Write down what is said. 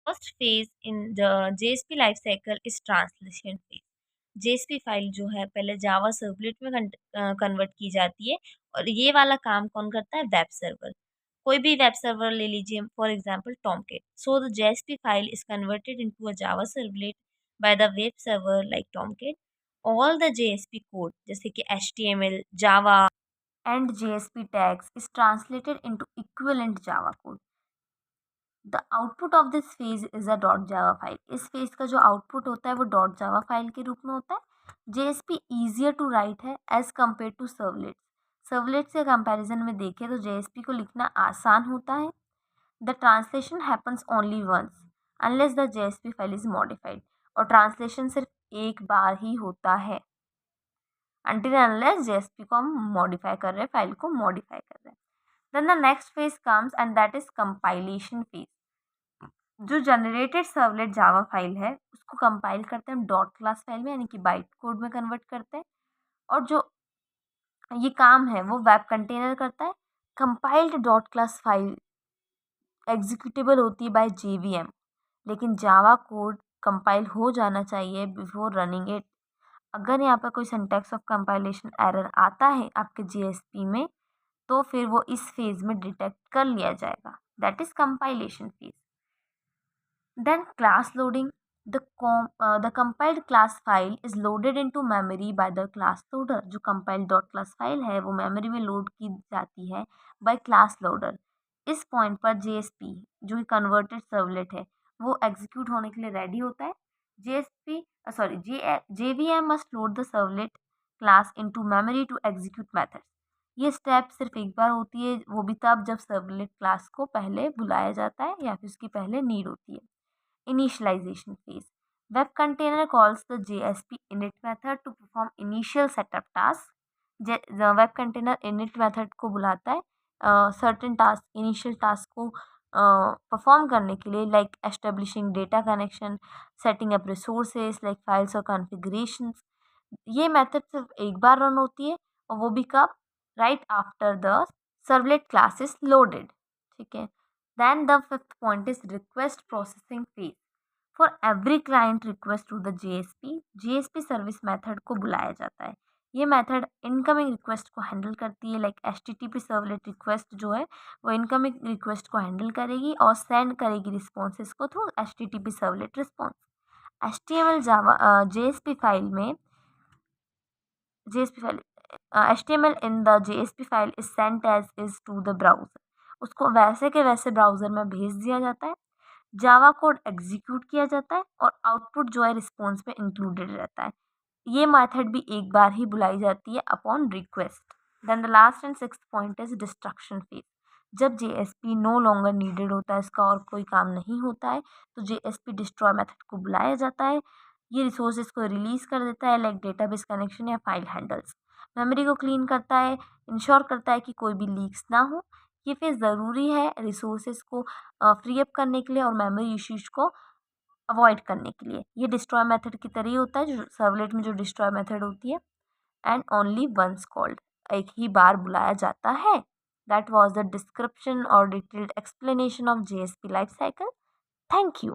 First phase in the JSP life cycle is translation phase. JSP file जो है पहले जावा servlet में convert की जाती है, और ये वाला काम कौन करता है? Web server. कोई भी वेब सर्वर ले लीजिए, for example Tomcat. So the JSP file is converted into a Java servlet by the web server like Tomcat. All the JSP code जैसे कि HTML, Java and JSP tags is translated into equivalent Java code. The output of this phase is a dot Java file. इस phase का जो output होता है वो dot Java file के रूप में होता है। जेएसपी ईजियर टू राइट है as compare to servlet. Servlet से कंपैरिजन में देखें तो जेएसपी को लिखना आसान होता है। The translation happens only once unless the JSP file is modified. और ट्रांसलेशन सिर्फ एक बार ही होता है, अनटिल अनलेस जेएसपी को हम मॉडिफाई कर रहे हैं, फाइल को मॉडिफाई कर रहे हैं। Then the next phase comes and that is compilation phase. जो जनरेटेड सर्वलेट जावा फाइल है उसको कंपाइल करते हैं डॉट क्लास फाइल में, यानी कि बाइट कोड में कन्वर्ट करते हैं। और जो ये काम है वो वेब कंटेनर करता है। Compiled dot class file executable होती है बाय जेवीएम, लेकिन जावा कोड कंपाइल हो जाना चाहिए बिफोर रनिंग इट। अगर यहाँ पर कोई सिंटैक्स ऑफ कंपाइलेशन एरर आता है आपके जेएसपी में, तो फिर वो इस फेज में डिटेक्ट कर लिया जाएगा, that is compilation phase. Then class loading. The compiled class file is loaded into memory by the class loader. जो compiled dot class file है वो memory में लोड की जाती है by class loader. इस पॉइंट पर JSP जो कन्वर्टेड सर्वलेट है वो एग्जीक्यूट होने के लिए रेडी होता है। JVM must load the servlet class into memory to execute methods. ये स्टेप सिर्फ एक बार होती है, वो भी तब जब सर्वलेट क्लास को पहले बुलाया जाता है या फिर उसकी पहले नीड होती है। Initialization phase. Web container calls the JSP init method to perform initial setup task. The web container init method को बुलाता है certain task, initial task को perform करने के लिए, like establishing data connection, setting up resources like files और configurations. ये method सिर्फ एक बार रन होती है, और वो भी कब? Right after the servlet class is loaded. ठीक है। Then the fifth point is request processing phase. For every client request to the JSP service method को बुलाया जाता है। ये मेथड इनकमिंग रिक्वेस्ट को हैंडल करती है, लाइक एचटीटीपी सर्वलेट रिक्वेस्ट जो है वो इनकमिंग रिक्वेस्ट को हैंडल करेगी और सेंड करेगी रिस्पॉन्सेज को through HTTP servlet response. HTML Java JSP file में JSP file HTML in the JSP file is sent as is to the browser. उसको वैसे के वैसे ब्राउज़र में भेज दिया जाता है। जावा कोड एग्जीक्यूट किया जाता है और आउटपुट जो है रिस्पॉन्स में इंक्लूडेड रहता है। ये मेथड भी एक बार ही बुलाई जाती है upon request. Then the last and sixth point is destruction phase. जब JSP नो लॉन्गर नीडेड होता है, इसका और कोई काम नहीं होता है, तो JSP डिस्ट्रॉय मेथड को बुलाया जाता है। ये रिसोर्सेज को रिलीज कर देता है, लाइक डेटाबेस कनेक्शन या फाइल हैंडल्स। मेमोरी को क्लीन करता है, इंश्योर करता है कि कोई भी लीक्स ना हो। ये फेज ज़रूरी है रिसोर्सेज को फ्री अप करने के लिए और मेमोरी इश्यूज को अवॉइड करने के लिए। ये डिस्ट्रॉय मेथड की तरह ही होता है जो सर्वलेट में जो डिस्ट्रॉय मेथड होती है। एंड ओनली वंस कॉल्ड, एक ही बार बुलाया जाता है। दैट वॉज द डिस्क्रिप्शन और detailed explanation of JSP life cycle. Thank you.